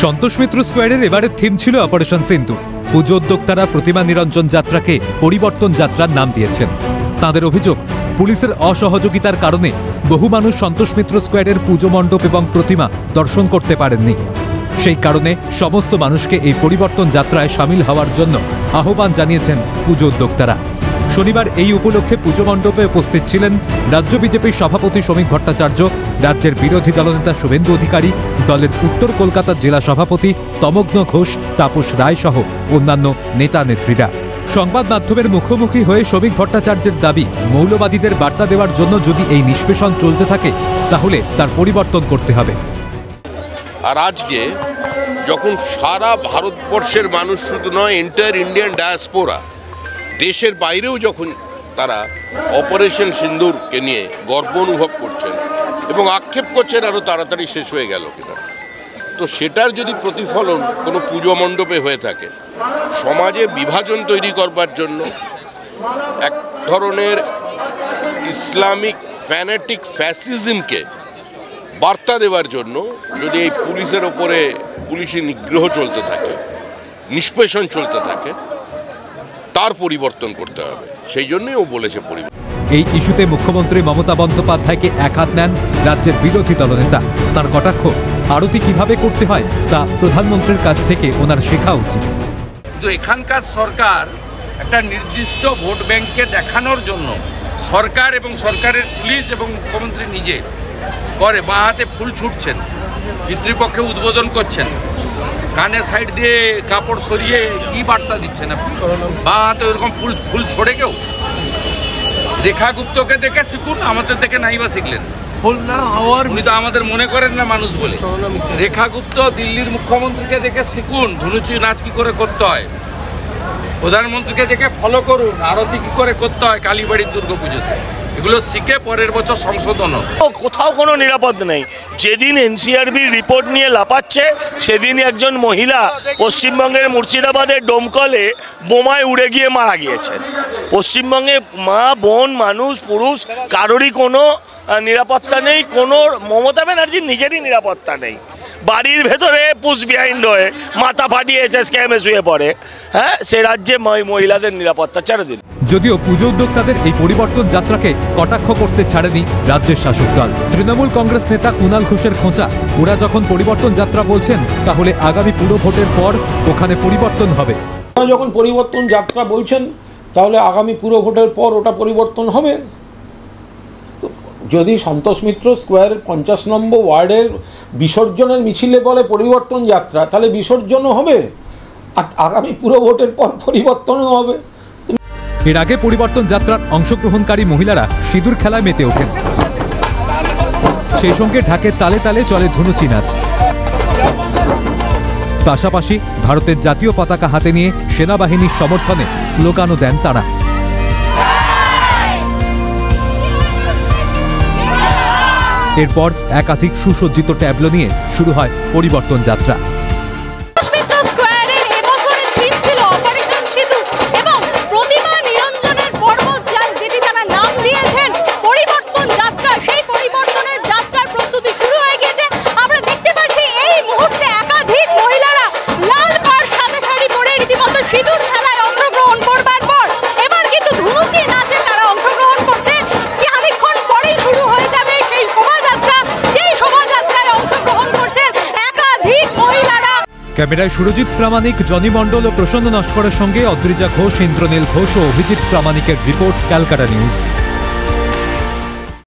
সন্তোষ মিত্র স্কোয়ারের এবারের থিম ছিল অপারেশন সিন্দুর। পুজো উদ্যোক্তারা প্রতিমা নিরঞ্জন যাত্রাকে পরিবর্তন যাত্রার নাম দিয়েছেন। তাদের অভিযোগ, পুলিশের অসহযোগিতার কারণে বহু মানুষ সন্তোষ মিত্র স্কোয়ারের পুজো মণ্ডপ এবং প্রতিমা দর্শন করতে পারেননি। সেই কারণে সমস্ত মানুষকে এই পরিবর্তন যাত্রায় সামিল হওয়ার জন্য আহ্বান জানিয়েছেন পুজো উদ্যোক্তারা। শনিবার এই উপলক্ষে পুজো মণ্ডপে উপস্থিত ছিলেন রাজ্য বিজেপির সভাপতি শ্রমিক ভট্টাচার্য, রাজ্যের বিরোধী দলনেতা শুভেন্দু অধিকারী, দলের উত্তর কলকাতার জেলা সভাপতি তমগ্ন ঘোষ, তাপস রায় সহ অন্যান্য নেতা নেত্রীরা। সংবাদ মাধ্যমের মুখোমুখি হয়ে শ্রমিক ভট্টাচার্যের দাবি, মৌলবাদীদের বার্তা দেওয়ার জন্য যদি এই নিষ্পেষণ চলতে থাকে তাহলে তার পরিবর্তন করতে হবে। আর আজকে যখন সারা ভারতবর্ষের মানুষ, শুধু নয় এন্টায়ার ইন্ডিয়ান ডায়াসপোরা, দেশের বাইরেও যখন তারা অপারেশন সিন্দুরকে নিয়ে গর্ব অনুভব করছেন এবং আক্ষেপ করছেন আরও তাড়াতাড়ি শেষ হয়ে গেল কিনা, তো সেটার যদি প্রতিফলন কোনো পুজো মণ্ডপে হয়ে থাকে, সমাজে বিভাজন তৈরি করবার জন্য, এক ধরনের ইসলামিক ফ্যানাটিক ফ্যাসিজমকে বার্তা দেওয়ার জন্য যদি এই পুলিশের ওপরে পুলিশি নিগ্রহ চলতে থাকে, নিষ্পেষণ চলতে থাকে, তার পরিবর্তন করতে হবে। সেই জন্যই ও বলেছে পরিবর্তন। এই ইস্যুতে মুখ্যমন্ত্রী মমতা বন্দ্যোপাধ্যায়কে একহাত নেন রাজ্যের বিরোধী দলনেতা। তার কটাক্ষ, আরতি কিভাবে করতে হয় তা প্রধানমন্ত্রীর কাছ থেকে ওনার শেখা উচিত। তো এখানকার সরকার একটা নির্দিষ্ট ভোট ব্যাংককে দেখানোর জন্য সরকার এবং সরকারের পুলিশ এবং মুখ্যমন্ত্রী নিজে করে বাঁ হাতে ফুল ছুটছেন, পিতৃপক্ষে উদ্বোধন করছেন, কানে সাইড দিয়ে কাপড় সরিয়ে কি বার্তা দিচ্ছেন আপনি? বাঁ হাতে ওইরকম ফুল ছড়ে কেউ? রেখা গুপ্তকে দেখে শিখুন, আমাদের দেখে নাইবা শিখলেন। ফুল না হওয়ার উনি তো আমাদের মনে করেন না মানুষ বলে। রেখা গুপ্ত দিল্লির মুখ্যমন্ত্রীকে দেখে শিখুন ধুনুচি নাচ কি করে করতে হয়। প্রধানমন্ত্রীকে দেখে ফলো করুন আরতি কি করে করতে হয় কালীবাড়ির দুর্গাপুজোতে। এগুলো শিখে পরের বছর সংশোধন। কোথাও কোনো নিরাপদ নেই। যেদিন এনসিআরবির রিপোর্ট নিয়ে লাপাচ্ছে সেদিন একজন মহিলা পশ্চিমবঙ্গের মুর্শিদাবাদের ডোমকলে বোমায় উড়ে গিয়ে মারা গিয়েছেন। পশ্চিমবঙ্গে মা, বোন, মানুষ, পুরুষ কারোরই কোনো নিরাপত্তা নেই। কোনো মমতা ব্যানার্জির নিজেরই নিরাপত্তা নেই। বাড়ির ভেতরে পুশ বিহাইন্ড হয়ে মাথা ফাটিয়ে স্ক্যামে শুয়ে পড়ে। হ্যাঁ, সে রাজ্যে মহিলাদের নিরাপত্তা ছেড়ে দিন। যদিও পুজো উদ্যোক্তাদের এই পরিবর্তন যাত্রাকে কটাক্ষ করতে ছাড়েনি রাজ্যের শাসক দল। তৃণমূল কংগ্রেস নেতা কুণাল ঘোষের খোঁচা, ওরা যখন পরিবর্তন যাত্রা বলছেন তাহলে আগামী পুরো ভোটের পর ওখানে পরিবর্তন হবে। যখন পরিবর্তন যাত্রা বলছেন তাহলে আগামী পুরো ভোটের পর ওটা পরিবর্তন হবে। যদি সন্তোষ মিত্র স্কোয়ারের 50 নম্বর ওয়ার্ডের বিসর্জনের মিছিলে বলে পরিবর্তন যাত্রা, তাহলে বিসর্জনও হবে আর আগামী পুরো ভোটের পর পরিবর্তনও হবে। এর আগে পরিবর্তন যাত্রার অংশগ্রহণকারী মহিলারা সিঁদুর খেলায় মেতে ওঠেন। সেই সঙ্গে ঢাকের তালে তালে চলে ধুনুচি নাচ। পাশাপাশি ভারতের জাতীয় পতাকা হাতে নিয়ে সেনাবাহিনীর সমর্থনে স্লোগানও দেন তারা। এরপর একাধিক সুসজ্জিত ট্যাবলো নিয়ে শুরু হয় পরিবর্তন যাত্রা। ক্যামেরায় সুরজিৎ প্রামাণিক, জনি মণ্ডল ও প্রসন্ন নস্করের সঙ্গে অদ্রিজা ঘোষ, ইন্দ্রনীল ঘোষ ও অভিজিৎ প্রামাণিকের রিপোর্ট, ক্যালকাটা নিউজ।